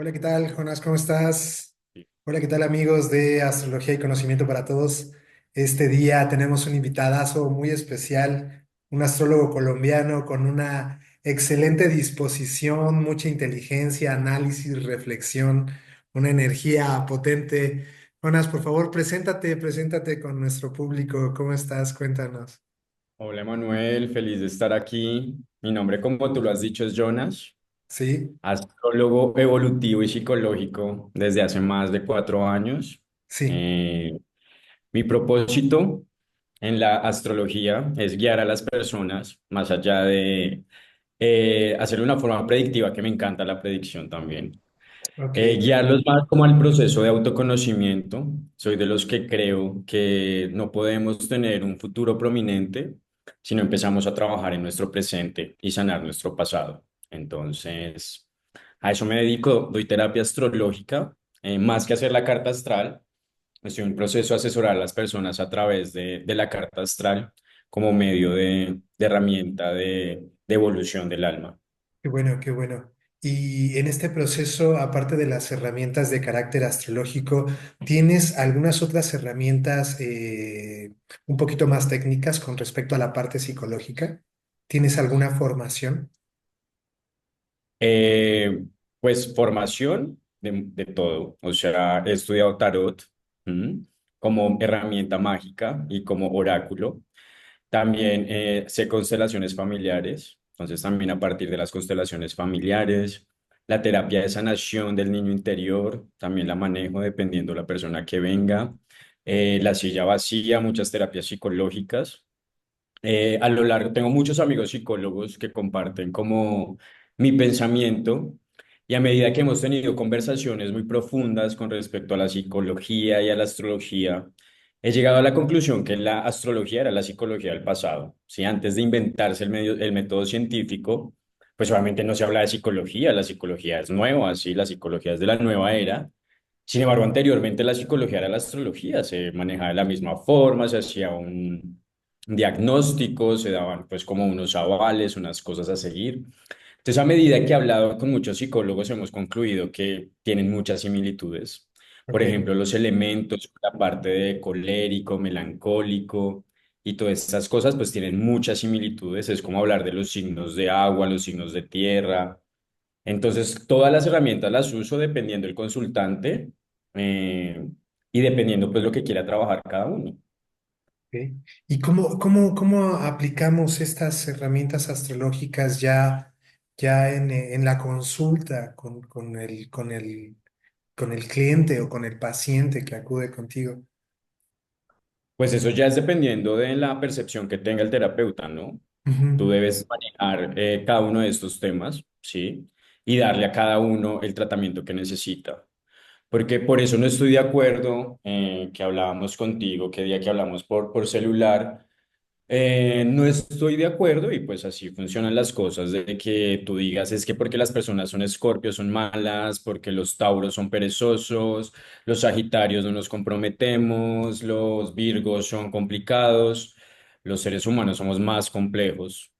Hola, ¿qué tal, Jonas? ¿Cómo estás? Hola, ¿qué tal, amigos de Astrología y Conocimiento para Todos? Este día tenemos un invitadazo muy especial, un astrólogo colombiano con una excelente disposición, mucha inteligencia, análisis, reflexión, una energía potente. Jonas, por favor, preséntate con nuestro público. ¿Cómo estás? Cuéntanos. Hola Manuel, feliz de estar aquí. Mi nombre, como tú lo has dicho, es Jonas, Sí, astrólogo evolutivo y psicológico desde hace más de 4 años. sí. Eh, Mi propósito en la astrología es guiar a las personas más allá de hacerlo de una forma predictiva, que me encanta la predicción también. Ok. Guiarlos más como al proceso de autoconocimiento. Soy de los que creo que no podemos tener un futuro prominente si no empezamos a trabajar en nuestro presente y sanar nuestro pasado. Entonces, a eso me dedico, doy terapia astrológica, más que hacer la carta astral. Estoy en un proceso de asesorar a las personas a través de la carta astral como medio de herramienta de evolución del alma. Qué bueno, qué bueno. Y en este proceso, aparte de las herramientas de carácter astrológico, ¿tienes algunas otras herramientas un poquito más técnicas con respecto a la parte psicológica? ¿Tienes alguna formación? Eh, pues formación de todo, o sea, he estudiado tarot, ¿m? Como herramienta mágica y como oráculo. También sé constelaciones familiares, entonces también a partir de las constelaciones familiares, la terapia de sanación del niño interior, también la manejo dependiendo la persona que venga. La silla vacía, muchas terapias psicológicas. A lo largo, tengo muchos amigos psicólogos que comparten como mi pensamiento, y a medida que hemos tenido conversaciones muy profundas con respecto a la psicología y a la astrología, he llegado a la conclusión que la astrología era la psicología del pasado. Si antes de inventarse el método científico, pues obviamente no se habla de psicología, la psicología es nueva, sí, la psicología es de la nueva era. Sin embargo, anteriormente la psicología era la astrología, se manejaba de la misma forma, se hacía un diagnóstico, se daban pues como unos avales, unas cosas a seguir. Entonces, a medida que he hablado con muchos psicólogos, hemos concluido que tienen muchas similitudes. Por Ok. ejemplo, los elementos, la parte de colérico, melancólico y todas estas cosas, pues tienen muchas similitudes. Es como hablar de los signos de agua, los signos de tierra. Entonces, todas las herramientas las uso dependiendo el consultante, eh, y dependiendo pues lo que quiera trabajar cada uno. Ok. ¿Y cómo aplicamos estas herramientas astrológicas ya en la consulta con el cliente o con el paciente que acude contigo? Pues eso ya es dependiendo de la percepción que tenga el terapeuta, ¿no? Tú Ujú. debes manejar cada uno de estos temas, ¿sí? Y darle a cada uno el tratamiento que necesita. Porque por eso no estoy de acuerdo, que hablábamos contigo, que día que hablamos por celular. No estoy de acuerdo, y pues así funcionan las cosas, de que tú digas es que porque las personas son escorpios son malas, porque los tauros son perezosos, los sagitarios no nos comprometemos, los virgos son complicados. Los seres humanos somos más complejos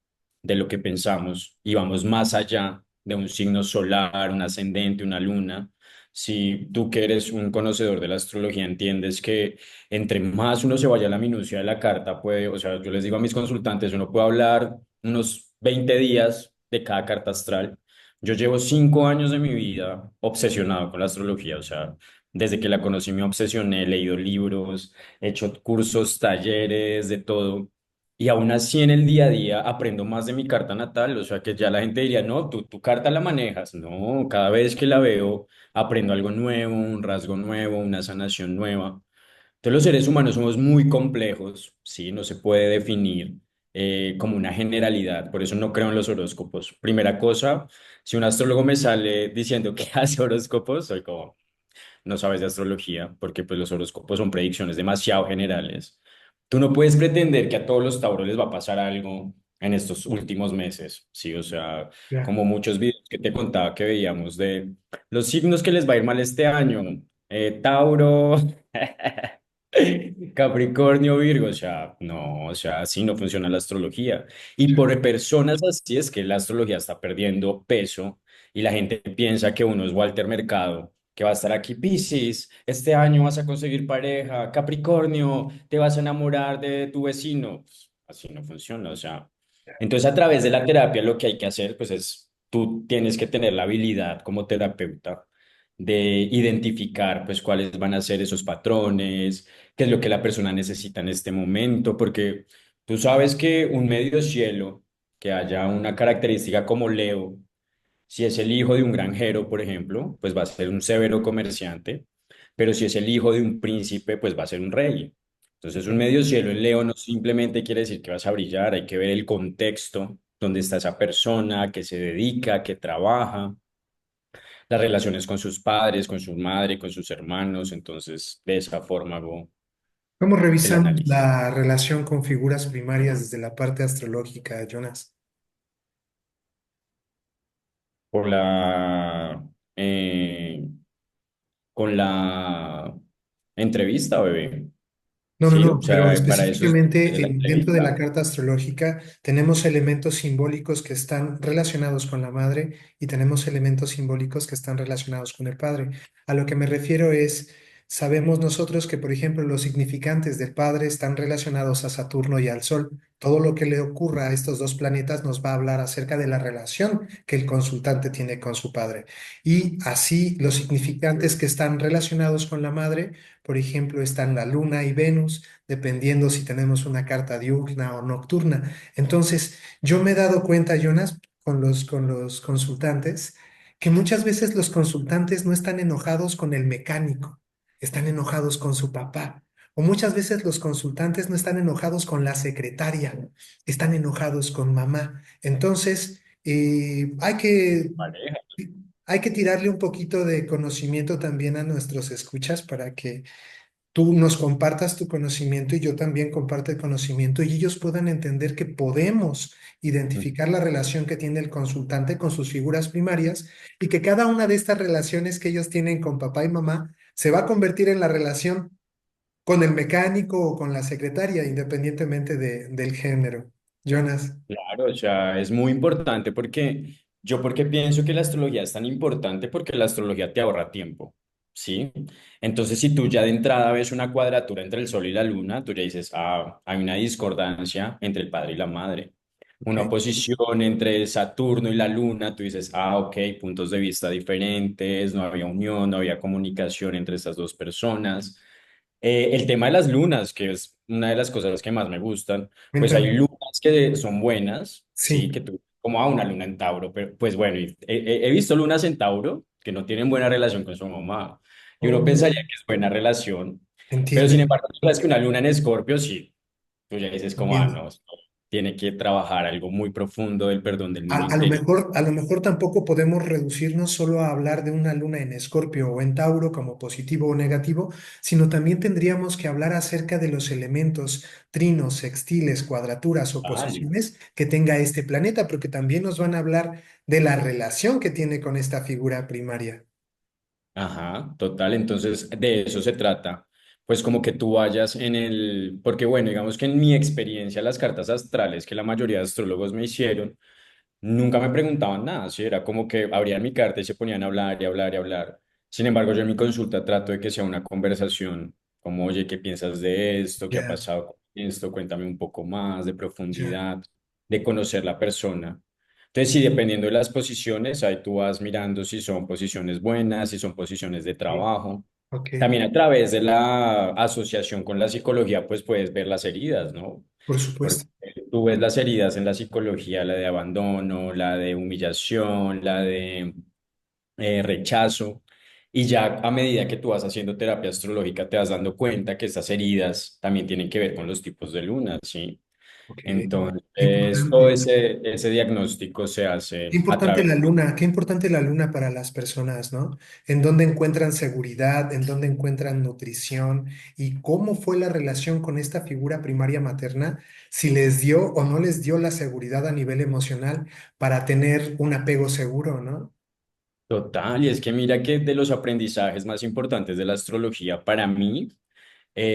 de lo que pensamos y vamos más allá de un signo solar, un ascendente, una luna. Si tú, que eres un conocedor de la astrología, entiendes que entre más uno se vaya a la minucia de la carta, puede, o sea, yo les digo a mis consultantes, uno puede hablar unos 20 días de cada carta astral. Yo llevo 5 años de mi vida obsesionado con la astrología, o sea, desde que la conocí me obsesioné, he leído libros, he hecho cursos, talleres, de todo. Y aún así en el día a día aprendo más de mi carta natal, o sea que ya la gente diría, no, tú tu carta la manejas. No, cada vez que la veo aprendo algo nuevo, un rasgo nuevo, una sanación nueva. Entonces los seres humanos somos muy complejos, ¿sí? No se puede definir como una generalidad, por eso no creo en los horóscopos. Primera cosa, si un astrólogo me sale diciendo que hace horóscopos, soy como, no sabes de astrología, porque pues los horóscopos son predicciones demasiado generales. Tú no puedes pretender que a todos los tauros les va a pasar algo en estos últimos meses, ¿sí? O sea, Ya. como muchos videos que te contaba que veíamos de los signos que les va a ir mal este año. Tauro, Capricornio, Virgo, o sea, no, o sea, así no funciona la astrología. Y por personas así es que la astrología está perdiendo peso y la gente piensa que uno es Walter Mercado, que va a estar aquí, Piscis, este año vas a conseguir pareja, Capricornio, te vas a enamorar de tu vecino. Así no funciona, o sea. Entonces, a través de la terapia, lo que hay que hacer, pues es, tú tienes que tener la habilidad como terapeuta de identificar, pues, cuáles van a ser esos patrones, qué es lo que la persona necesita en este momento, porque tú sabes que un medio cielo, que haya una característica como Leo, si es el hijo de un granjero, por ejemplo, pues va a ser un severo comerciante, pero si es el hijo de un príncipe, pues va a ser un rey. Entonces, un medio cielo en Leo no simplemente quiere decir que vas a brillar, hay que ver el contexto donde está esa persona, a qué se dedica, a qué trabaja, las relaciones con sus padres, con su madre, con sus hermanos. Entonces, de esa forma hago ¿Cómo el revisamos análisis. la relación con figuras primarias desde la parte astrológica, Jonas? Por eh, con la entrevista, bebé. No, no, Sí, o no, pero sea, para eso es específicamente la dentro de la entrevista. carta astrológica tenemos elementos simbólicos que están relacionados con la madre y tenemos elementos simbólicos que están relacionados con el padre. A lo que me refiero es, sabemos nosotros que, por ejemplo, los significantes del padre están relacionados a Saturno y al Sol. Todo lo que le ocurra a estos dos planetas nos va a hablar acerca de la relación que el consultante tiene con su padre. Y así los significantes que están relacionados con la madre, por ejemplo, están la Luna y Venus, dependiendo si tenemos una carta diurna o nocturna. Entonces, yo me he dado cuenta, Jonas, con los consultantes, que muchas veces los consultantes no están enojados con el mecánico, están enojados con su papá. O muchas veces los consultantes no están enojados con la secretaria, están enojados con mamá. Entonces, Pareja. hay que tirarle un poquito de conocimiento también a nuestros escuchas para que tú nos compartas tu conocimiento y yo también comparto el conocimiento y ellos puedan entender que podemos identificar la relación que tiene el consultante con sus figuras primarias y que cada una de estas relaciones que ellos tienen con papá y mamá se va a convertir en la relación con el mecánico o con la secretaria, independientemente del género. Jonas, Claro, o sea, es muy importante porque yo porque pienso que la astrología es tan importante porque la astrología te ahorra tiempo, ¿sí? Entonces, si tú ya de entrada ves una cuadratura entre el sol y la luna, tú ya dices, ah, hay una discordancia entre el padre y la madre. ok, Una oposición entre Saturno y la luna, tú dices, ah, ok, puntos de vista diferentes, no había unión, no había comunicación entre estas dos personas. El tema de las lunas, que es una de las cosas que más me gustan, pues hay cuéntame. lunas que son buenas, sí, Sí. que tú, como a una luna en Tauro, pero pues bueno, he visto lunas en Tauro que no tienen buena relación con su mamá, y uno Oh, pensaría que es buena relación, pero entiendo. sin embargo, tú sabes que una luna en Escorpio, sí, tú ya dices como, ah, Entiendo. no, esto tiene que trabajar algo muy profundo del perdón del niño interior. A lo mejor tampoco podemos reducirnos solo a hablar de una luna en Escorpio o en Tauro como positivo o negativo, sino también tendríamos que hablar acerca de los elementos trinos, sextiles, cuadraturas, Vale. oposiciones que tenga este planeta, porque también nos van a hablar de la relación que tiene con esta figura primaria. Ajá, total. Entonces, de eso se trata. Pues como que tú vayas en el, porque bueno, digamos que en mi experiencia las cartas astrales que la mayoría de astrólogos me hicieron, nunca me preguntaban nada, sí, era como que abrían mi carta y se ponían a hablar y hablar y hablar. Sin embargo, yo en mi consulta trato de que sea una conversación, como, oye, ¿qué piensas de esto? ¿Qué ha Ya, pasado con esto? Cuéntame un poco más de ya, profundidad, de conocer la persona. Entonces, sí, dependiendo de las posiciones, ahí tú vas mirando si son posiciones buenas, si son posiciones de sí, trabajo. ok, También a través de la asociación con la psicología, pues puedes ver las heridas, ¿no? por Porque supuesto. tú ves las heridas en la psicología, la de abandono, la de humillación, la de rechazo, y ya a medida que tú vas haciendo terapia astrológica te vas dando cuenta que estas heridas también tienen que ver con los tipos de luna, ¿sí? Ok, qué Entonces, todo importante. ese diagnóstico se Qué hace a importante través. la luna, qué importante la luna para las personas, ¿no? En dónde encuentran seguridad, en dónde encuentran nutrición y cómo fue la relación con esta figura primaria materna, si les dio o no les dio la seguridad a nivel emocional para tener un apego seguro, ¿no? Total, y es que mira que de los aprendizajes más importantes de la astrología para mí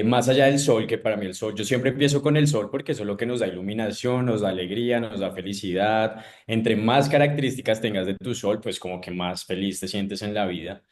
más allá del sol, que para mí el sol, yo siempre empiezo con el sol porque eso es lo que nos da iluminación, nos da alegría, nos da felicidad. Entre más características tengas de tu sol, pues como que más feliz te sientes en la vida.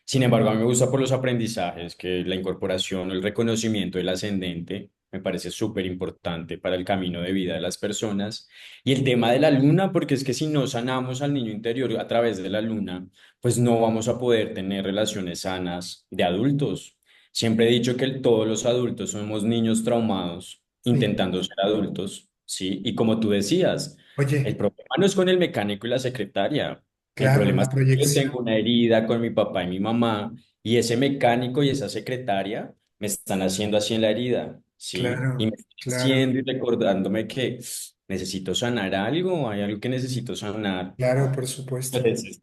Sin embargo, a mí me gusta por los aprendizajes, que la incorporación, el reconocimiento del ascendente me parece súper importante para el camino de vida de las personas. Y el tema de la luna, porque es que si no sanamos al niño interior a través de la luna, pues no vamos a poder tener relaciones sanas de adultos. Siempre he dicho que todos los adultos somos niños traumados Sí. intentando ser adultos, ¿sí? Y como tú decías, el Oye, problema no es con el mecánico y la secretaria. El claro, problema la es que yo proyección. tengo una herida con mi papá y mi mamá y ese mecánico y esa secretaria me están haciendo así en la herida, ¿sí? Y Claro, me están claro, haciendo y recordándome que necesito sanar algo, hay algo que necesito sanar. claro, por supuesto. Entonces,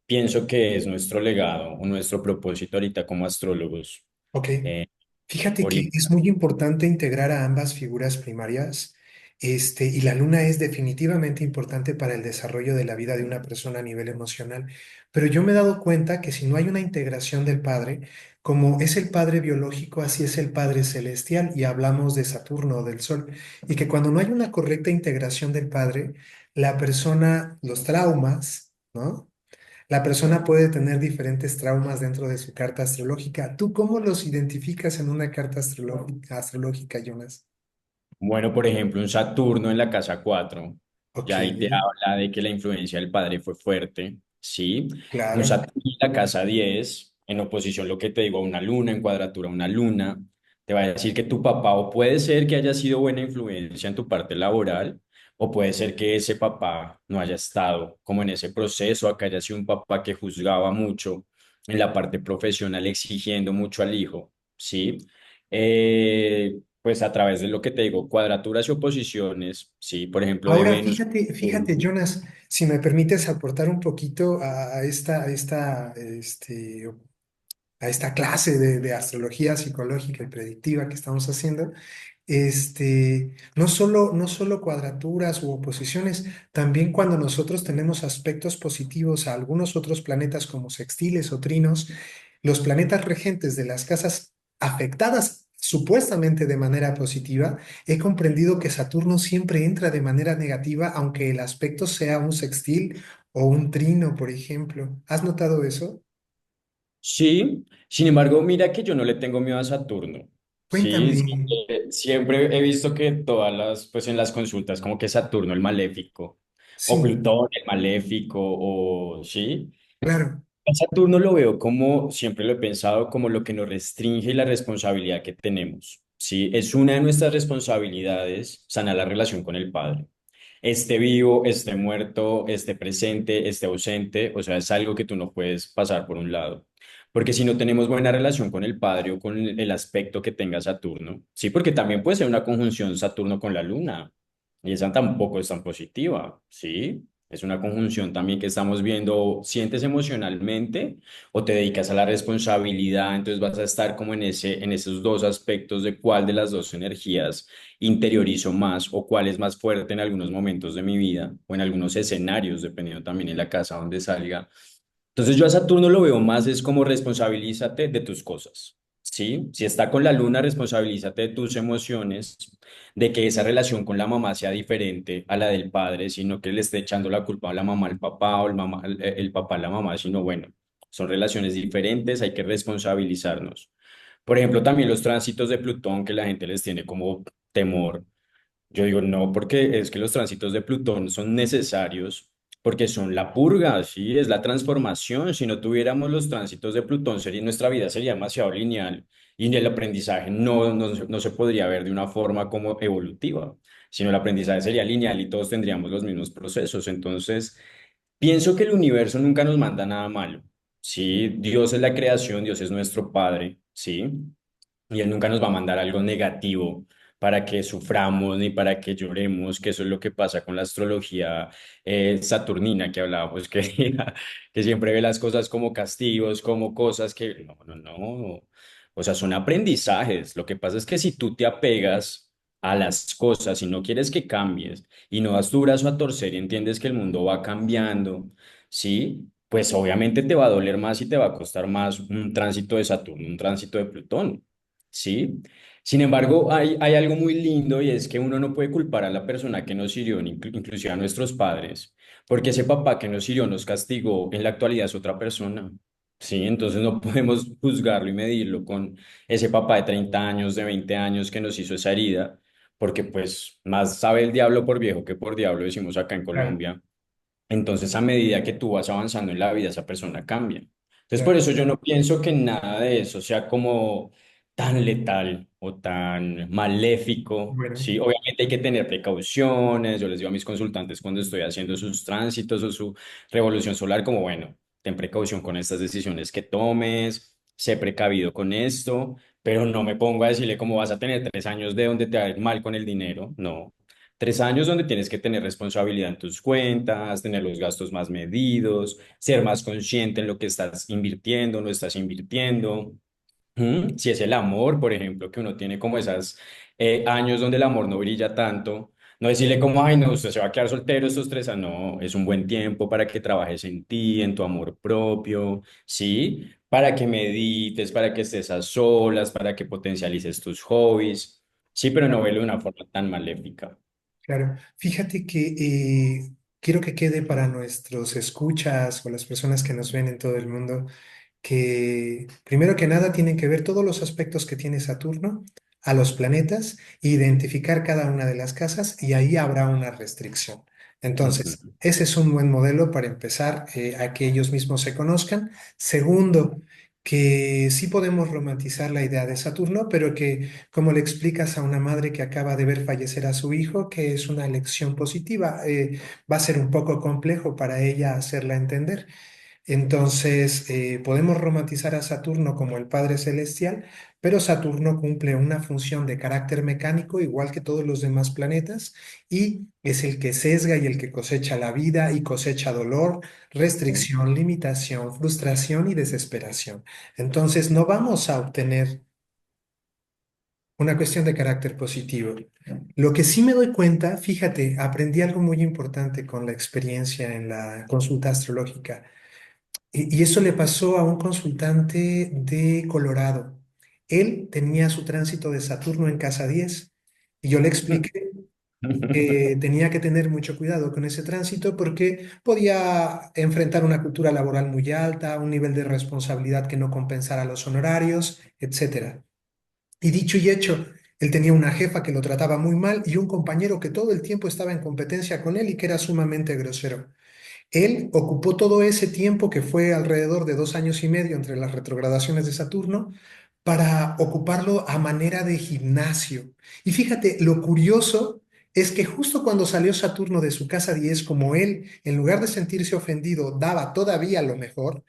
pienso que es nuestro legado o nuestro propósito ahorita como astrólogos. Ok. eh, Fíjate que es orientar. muy importante integrar a ambas figuras primarias, y la luna es definitivamente importante para el desarrollo de la vida de una persona a nivel emocional. Pero yo me he dado cuenta que si no hay una integración del padre, como es el padre biológico, así es el padre celestial, y hablamos de Saturno o del Sol, y que cuando no hay una correcta integración del padre, la persona, los traumas, ¿no? La persona puede tener diferentes traumas dentro de su carta astrológica. ¿Tú cómo los identificas en una carta astrológica, Jonas? Bueno, por ejemplo, un Saturno en la casa 4 Ok, ya ahí te habla de que la influencia del padre fue fuerte, ¿sí? Un claro. Saturno en la casa 10 en oposición, lo que te digo, a una luna, en cuadratura a una luna, te va a decir que tu papá o puede ser que haya sido buena influencia en tu parte laboral, o puede ser que ese papá no haya estado como en ese proceso, acá haya sido un papá que juzgaba mucho en la parte profesional, exigiendo mucho al hijo, ¿sí? Pues a través de lo que te digo, cuadraturas y oposiciones, sí, por ejemplo, de Ahora, Venus. fíjate, Jonas, si me permites aportar un poquito a esta clase de astrología psicológica y predictiva que estamos haciendo. No solo cuadraturas u oposiciones, también cuando nosotros tenemos aspectos positivos a algunos otros planetas como sextiles o trinos, los planetas regentes de las casas afectadas supuestamente de manera positiva, he comprendido que Saturno siempre entra de manera negativa, aunque el aspecto sea un sextil o un trino, por ejemplo. ¿Has notado eso? Sí, sin embargo, mira que yo no le tengo miedo a Saturno. Sí, Cuéntame. siempre he visto que todas las, pues en las consultas, como que Saturno el maléfico, o Sí, Plutón el maléfico, o sí. claro. A Saturno lo veo como, siempre lo he pensado, como lo que nos restringe y la responsabilidad que tenemos. Sí, es una de nuestras responsabilidades sanar la relación con el Padre. Esté vivo, esté muerto, esté presente, esté ausente, o sea, es algo que tú no puedes pasar por un lado. Porque si no tenemos buena relación con el Padre o con el aspecto que tenga Saturno, sí, porque también puede ser una conjunción Saturno con la Luna, y esa tampoco es tan positiva, ¿sí? Es una conjunción también que estamos viendo, sientes emocionalmente o te dedicas a la responsabilidad, entonces vas a estar como en esos dos aspectos de cuál de las dos energías interiorizo más o cuál es más fuerte en algunos momentos de mi vida o en algunos escenarios, dependiendo también en la casa donde salga. Entonces yo a Saturno lo veo más es como responsabilízate de tus cosas, ¿sí? Si está con la luna, responsabilízate de tus emociones, de que esa relación con la mamá sea diferente a la del padre, sino que le esté echando la culpa a la mamá al papá o el papá a la mamá, sino bueno, son relaciones diferentes, hay que responsabilizarnos. Por ejemplo, también los tránsitos de Plutón que la gente les tiene como temor. Yo digo, no, porque es que los tránsitos de Plutón son necesarios, porque son la purga, sí, es la transformación. Si no tuviéramos los tránsitos de Plutón, nuestra vida sería demasiado lineal y el aprendizaje no se podría ver de una forma como evolutiva, sino el aprendizaje sería lineal y todos tendríamos los mismos procesos. Entonces, pienso que el universo nunca nos manda nada malo. Sí, Dios es la creación, Dios es nuestro Padre, sí, y Él nunca nos va a mandar algo negativo para que suframos ni para que lloremos, que eso es lo que pasa con la astrología saturnina que hablábamos, que siempre ve las cosas como castigos, como cosas que no. O sea, son aprendizajes. Lo que pasa es que si tú te apegas a las cosas y no quieres que cambies y no das tu brazo a torcer y entiendes que el mundo va cambiando, ¿sí? Pues obviamente te va a doler más y te va a costar más un tránsito de Saturno, un tránsito de Plutón. ¿sí? Sin embargo, hay algo muy lindo y es que uno no puede culpar a la persona que nos hirió, ni inclusive a nuestros padres, porque ese papá que nos hirió, nos castigó, en la actualidad es otra persona, ¿sí? Entonces no podemos juzgarlo y medirlo con ese papá de 30 años, de 20 años que nos hizo esa herida, porque pues más sabe el diablo por viejo que por diablo, decimos acá en Claro, Colombia. Entonces, a medida que tú vas avanzando en la vida, esa persona cambia. Entonces, por claro. eso yo no pienso que nada de eso sea como tan letal o tan maléfico. Bueno, Sí, obviamente hay que tener precauciones. Yo les digo a mis consultantes cuando estoy haciendo sus tránsitos o su revolución solar, como bueno, ten precaución con estas decisiones que tomes, sé precavido con esto, pero no me pongo a decirle cómo vas a tener 3 años de donde te va a ir mal con el dinero. No, 3 años donde tienes que tener responsabilidad en tus cuentas, tener los gastos más medidos, ser más consciente en lo que estás invirtiendo, no estás invirtiendo. Si es el amor, por ejemplo, que uno tiene como esas años donde el amor no brilla tanto, no decirle como, ay, no, usted se va a quedar soltero estos 3 años, no, es un buen tiempo para que trabajes en ti, en tu amor propio, ¿sí? Para que medites, para que estés a solas, para que potencialices tus hobbies, sí, pero no verlo de una forma tan maléfica. claro. Fíjate que quiero que quede para nuestros escuchas o las personas que nos ven en todo el mundo que primero que nada tienen que ver todos los aspectos que tiene Saturno a los planetas, identificar cada una de las casas y ahí habrá una restricción. Entonces, Ujú. ese es un buen modelo para empezar a que ellos mismos se conozcan. Segundo, que sí podemos romantizar la idea de Saturno, pero que como le explicas a una madre que acaba de ver fallecer a su hijo, que es una lección positiva, va a ser un poco complejo para ella hacerla entender. Entonces, podemos romantizar a Saturno como el Padre Celestial, pero Saturno cumple una función de carácter mecánico igual que todos los demás planetas y es el que sesga y el que cosecha la vida y cosecha dolor, restricción, limitación, frustración y desesperación. Entonces, no vamos a obtener una cuestión de carácter positivo. Lo que sí me doy cuenta, fíjate, aprendí algo muy importante con la experiencia en la consulta astrológica. Y eso le pasó a un consultante de Colorado. Él tenía su tránsito de Saturno en casa 10 y yo le expliqué que tenía que tener mucho cuidado con ese tránsito porque podía enfrentar una cultura laboral muy alta, un nivel de responsabilidad que no compensara los honorarios, etcétera. Y dicho y hecho, él tenía una jefa que lo trataba muy mal y un compañero que todo el tiempo estaba en competencia con él y que era sumamente grosero. Él ocupó todo ese tiempo, que fue alrededor de 2 años y medio entre las retrogradaciones de Saturno, para ocuparlo a manera de gimnasio. Y fíjate, lo curioso es que justo cuando salió Saturno de su casa 10, como él, en lugar de sentirse ofendido, daba todavía lo mejor,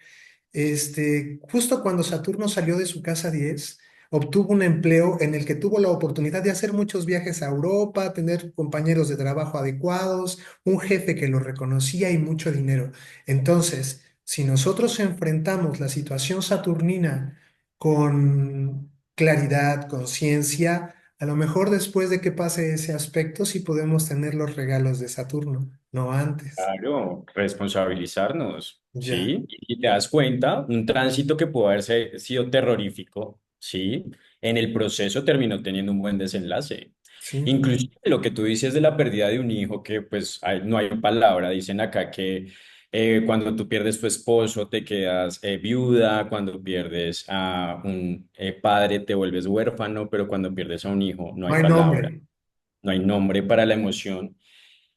justo cuando Saturno salió de su casa 10, obtuvo un empleo en el que tuvo la oportunidad de hacer muchos viajes a Europa, tener compañeros de trabajo adecuados, un jefe que lo reconocía y mucho dinero. Entonces, si nosotros enfrentamos la situación saturnina con claridad, conciencia, a lo mejor después de que pase ese aspecto, sí podemos tener los regalos de Saturno, no antes. Claro, responsabilizarnos, Ya, ¿sí? Y te das cuenta, un tránsito que pudo haber sido terrorífico, ¿sí? En el proceso terminó teniendo un buen desenlace. sí. Inclusive lo que tú dices de la pérdida de un hijo, que pues no hay palabra, dicen acá que cuando tú pierdes tu esposo te quedas viuda, cuando pierdes a un padre te vuelves huérfano, pero cuando pierdes a un hijo no No hay hay palabra, nombre. no hay nombre para la emoción.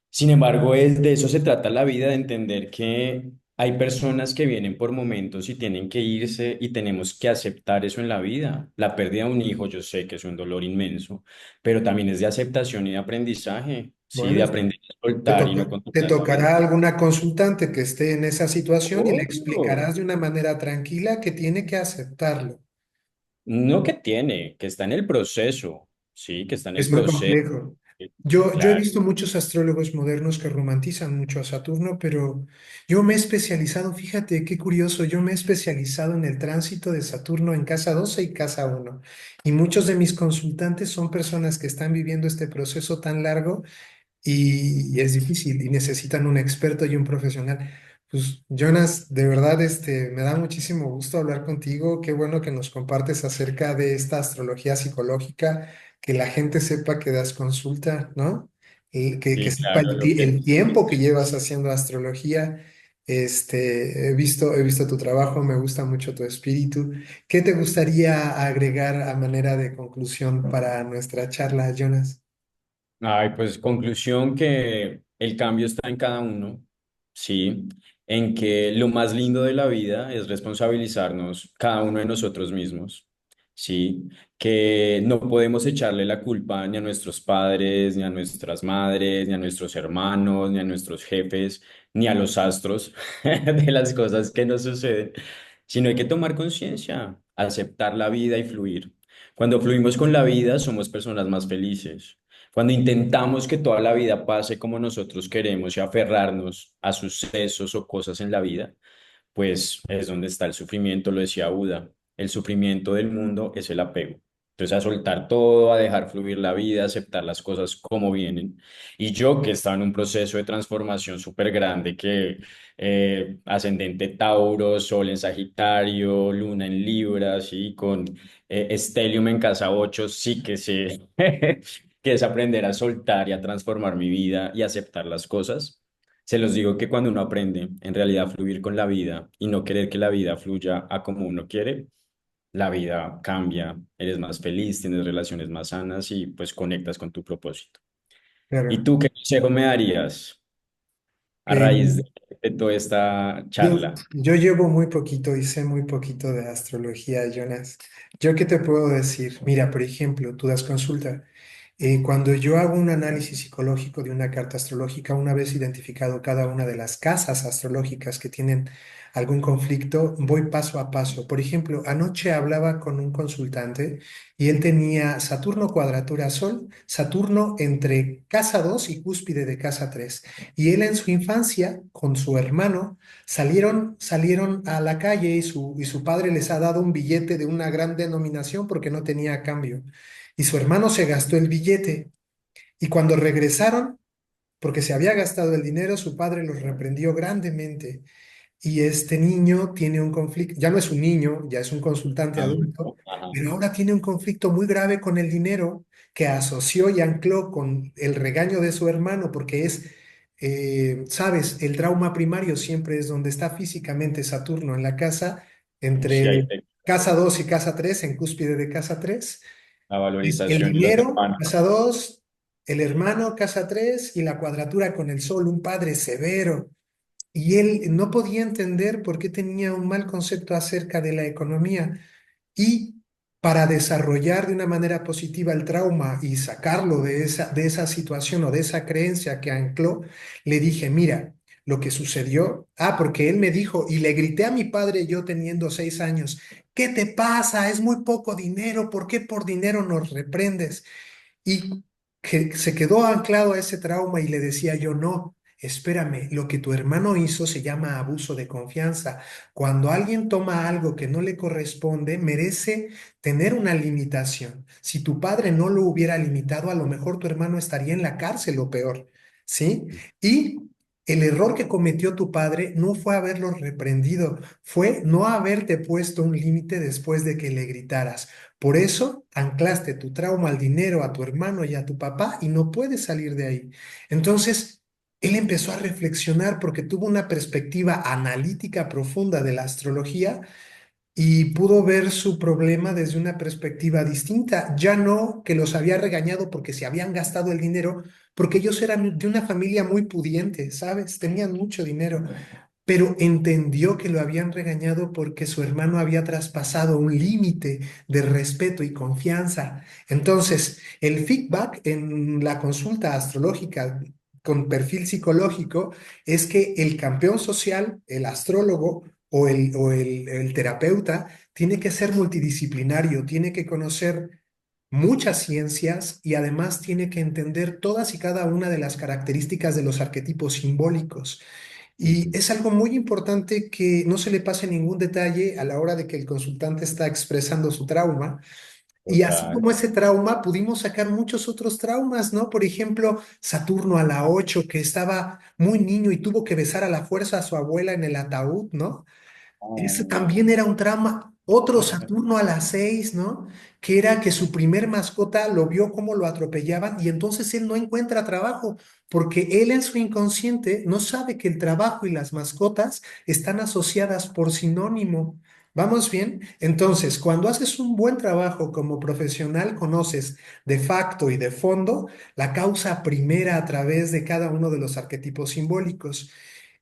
Sin embargo, de eso se trata la vida, de entender que hay personas que vienen por momentos y tienen que irse y tenemos que aceptar eso en la vida. La pérdida de un hijo, yo sé que es un dolor inmenso, pero también es de aceptación y de aprendizaje, ¿sí? De Bueno, aprender a soltar y no te controlar la tocará mente. alguna consultante que esté en esa situación y le Obvio. explicarás de una manera tranquila que tiene que aceptarlo. No que tiene, que está en el proceso, ¿sí? Que está en el Es muy proceso. complejo. Yo he Claro. visto muchos astrólogos modernos que romantizan mucho a Saturno, pero yo me he especializado, fíjate qué curioso, yo me he especializado en el tránsito de Saturno en casa 12 y casa 1. Y muchos de mis consultantes son personas que están viviendo este proceso tan largo y es difícil y necesitan un experto y un profesional. Pues, Jonas, de verdad, me da muchísimo gusto hablar contigo. Qué bueno que nos compartes acerca de esta astrología psicológica, que la gente sepa que das consulta, ¿no? Y que Sí, sepa claro, lo que el tiempo que llevas haciendo astrología. He visto tu trabajo, me gusta mucho tu espíritu. ¿Qué te gustaría agregar a manera de conclusión para nuestra charla, Jonas? Ay, pues conclusión que el cambio está en cada uno, sí, en que lo más lindo de la vida es responsabilizarnos cada uno de nosotros mismos, sí, que no podemos echarle la culpa ni a nuestros padres, ni a nuestras madres, ni a nuestros hermanos, ni a nuestros jefes, ni a los astros de las cosas que nos suceden, sino hay que tomar conciencia, aceptar la vida y fluir. Cuando fluimos con la vida, somos personas más felices. Cuando intentamos que toda la vida pase como nosotros queremos y aferrarnos a sucesos o cosas en la vida, pues es donde está el sufrimiento, lo decía Buda. El sufrimiento del mundo es el apego. Entonces a soltar todo, a dejar fluir la vida, a aceptar las cosas como vienen. Y yo que estaba en un proceso de transformación súper grande, que ascendente Tauro, Sol en Sagitario, Luna en Libra, sí, con Stellium en casa 8 sí que sé que es aprender a soltar y a transformar mi vida y aceptar las cosas. Se los digo que cuando uno aprende en realidad a fluir con la vida y no querer que la vida fluya a como uno quiere, la vida cambia, eres más feliz, tienes relaciones más sanas y pues conectas con tu propósito. ¿Y Claro. tú qué consejo me darías a raíz de toda esta charla? Yo llevo muy poquito y sé muy poquito de astrología, Jonas. ¿Yo qué te puedo decir? Mira, por ejemplo, tú das consulta. Cuando yo hago un análisis psicológico de una carta astrológica, una vez identificado cada una de las casas astrológicas que tienen algún conflicto, voy paso a paso. Por ejemplo, anoche hablaba con un consultante y él tenía Saturno cuadratura Sol, Saturno entre casa 2 y cúspide de casa 3. Y él en su infancia, con su hermano, salieron a la calle y su padre les ha dado un billete de una gran denominación porque no tenía cambio. Y su hermano se gastó el billete. Y cuando regresaron, porque se había gastado el dinero, su padre los reprendió grandemente. Y este niño tiene un conflicto, ya no es un niño, ya es un consultante adulto, Adulto. Ajá. pero ahora tiene un conflicto muy grave con el dinero que asoció y ancló con el regaño de su hermano, porque sabes, el trauma primario siempre es donde está físicamente Saturno en la casa, Sí, ahí entre te- casa 2 y casa 3 en cúspide de casa 3. la Es el valorización de los dinero, hermanos. casa 2, el hermano, casa 3 y la cuadratura con el sol, un padre severo. Y él no podía entender por qué tenía un mal concepto acerca de la economía. Y para desarrollar de una manera positiva el trauma y sacarlo de esa situación o de esa creencia que ancló, le dije, mira, lo que sucedió, porque él me dijo, y le grité a mi padre yo teniendo 6 años, ¿qué te pasa? Es muy poco dinero, ¿por qué por dinero nos reprendes? Y que se quedó anclado a ese trauma y le decía yo, no, espérame, lo que tu hermano hizo se llama abuso de confianza. Cuando alguien toma algo que no le corresponde, merece tener una limitación. Si tu padre no lo hubiera limitado, a lo mejor tu hermano estaría en la cárcel o peor, ¿sí? Y el error que cometió tu padre no fue haberlo reprendido, fue no haberte puesto un límite después de que le gritaras. Por eso anclaste tu trauma al dinero, a tu hermano y a tu papá y no puedes salir de ahí. Entonces, él empezó a reflexionar porque tuvo una perspectiva analítica profunda de la astrología y pudo ver su problema desde una perspectiva distinta. Ya no que los había regañado porque se habían gastado el dinero, porque ellos eran de una familia muy pudiente, ¿sabes? Tenían mucho dinero, pero entendió que lo habían regañado porque su hermano había traspasado un límite de respeto y confianza. Entonces, el feedback en la consulta astrológica con perfil psicológico es que el campeón social, el astrólogo el terapeuta, tiene que ser multidisciplinario, tiene que conocer muchas ciencias y además tiene que entender todas y cada una de las características de los arquetipos simbólicos. Y Ujú. es algo muy importante que no se le pase ningún detalle a la hora de que el consultante está expresando su trauma, Y así Total. como ese trauma, pudimos sacar muchos otros traumas, ¿no? Por ejemplo, Saturno a la 8 que estaba muy niño y tuvo que besar a la fuerza a su abuela en el ataúd, ¿no? Ese Oh. también era un trauma. Otro Saturno a las 6, ¿no? Que era que su primer mascota lo vio cómo lo atropellaban y entonces él no encuentra trabajo porque él en su inconsciente no sabe que el trabajo y las mascotas están asociadas por sinónimo. ¿Vamos bien? Entonces, cuando haces un buen trabajo como profesional, conoces de facto y de fondo la causa primera a través de cada uno de los arquetipos simbólicos.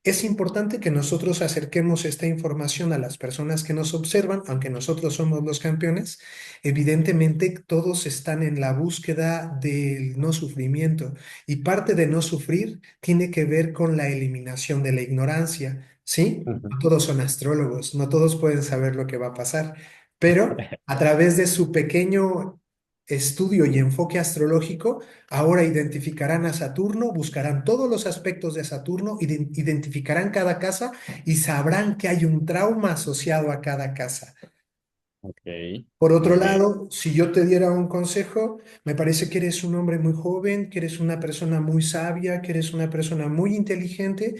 Es importante que nosotros acerquemos esta información a las personas que nos observan, aunque nosotros somos los campeones. Evidentemente, todos están en la búsqueda del no sufrimiento y parte de no sufrir tiene que ver con la eliminación de la ignorancia, ¿sí? No Ujú. todos son astrólogos, no todos pueden saber lo que va a pasar, pero a través de su pequeño estudio y enfoque astrológico, ahora identificarán a Saturno, buscarán todos los aspectos de Saturno, identificarán cada casa y sabrán que hay un trauma asociado a cada casa. Ok, Por otro muy bien. lado, si yo te diera un consejo, me parece que eres un hombre muy joven, que eres una persona muy sabia, que eres una persona muy inteligente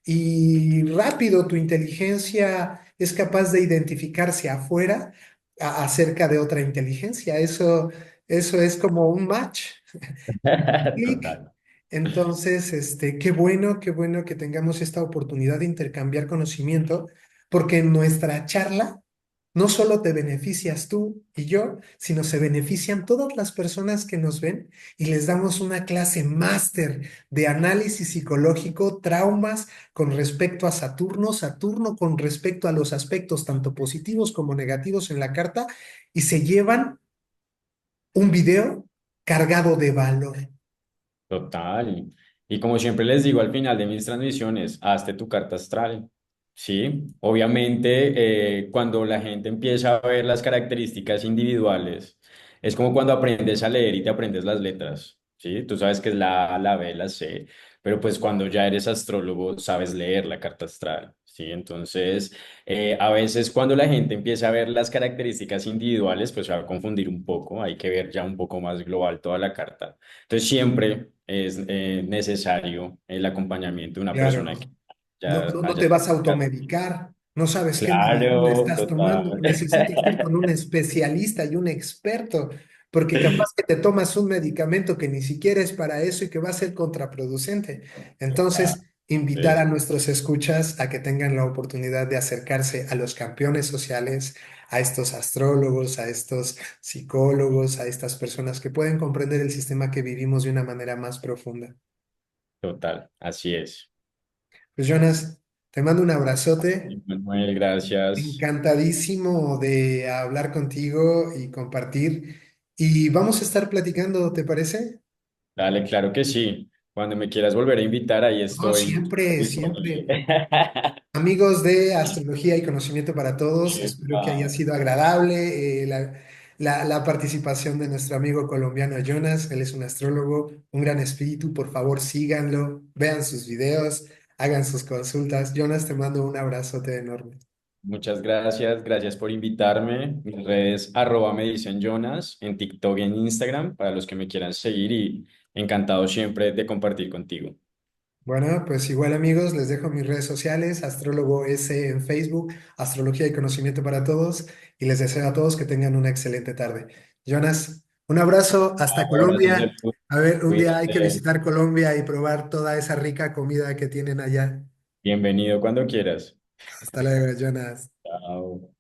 y rápido tu inteligencia es capaz de identificarse afuera acerca de otra inteligencia. Eso es como un match. Clic. Total. Entonces, qué bueno que tengamos esta oportunidad de intercambiar conocimiento, porque en nuestra charla no solo te beneficias tú y yo, sino se benefician todas las personas que nos ven y les damos una clase máster de análisis psicológico, traumas con respecto a Saturno, Saturno con respecto a los aspectos tanto positivos como negativos en la carta y se llevan un video cargado de valor. Total. Y como siempre les digo al final de mis transmisiones, hazte tu carta astral. Sí, obviamente cuando la gente empieza a ver las características individuales, es como cuando aprendes a leer y te aprendes las letras. Sí, tú sabes que es la A, la B, la C, pero pues cuando ya eres astrólogo sabes leer la carta astral. Sí, entonces a veces cuando la gente empieza a ver las características individuales, pues se va a confundir un poco, hay que ver ya un poco más global toda la carta. Entonces siempre es necesario el acompañamiento de una persona que Claro. No, ya no haya te vas a estudiado. automedicar, no sabes qué medicina Claro, estás tomando. total. Necesitas ir con un especialista y un experto, porque capaz que te tomas un medicamento que ni siquiera es para eso y que va a ser contraproducente. Total. Entonces, invitar a Es nuestros escuchas a que tengan la oportunidad de acercarse a los campeones sociales, a estos astrólogos, a estos psicólogos, a estas personas que pueden comprender el sistema que vivimos de una manera más profunda. total, así es. Pues Jonas, te mando un abrazote. Manuel, gracias. Encantadísimo de hablar contigo y compartir. Y vamos a estar platicando, ¿te parece? Dale, claro que sí. Cuando me quieras volver a invitar, ahí No, estoy siempre, disponible. siempre. Amigos de Astrología y Conocimiento para Todos, espero que haya Epa, sido agradable la participación de nuestro amigo colombiano Jonas. Él es un astrólogo, un gran espíritu. Por favor, síganlo, vean sus videos, hagan sus consultas. Jonas, te mando un abrazote enorme. muchas gracias, gracias por invitarme. Mis redes arroba me dicen Jonas en TikTok y en Instagram para los que me quieran seguir y encantado siempre de compartir contigo. Bueno, pues igual amigos, les dejo mis redes sociales, Astrólogo S en Facebook, Astrología y Conocimiento para Todos, y les deseo a todos que tengan una excelente tarde. Jonas, un abrazo hasta Abrazos de Colombia. luz, A ver, un día hay que cuídate. visitar Colombia y probar toda esa rica comida que tienen allá. Bienvenido cuando quieras. Hasta luego, Jonas. Chao.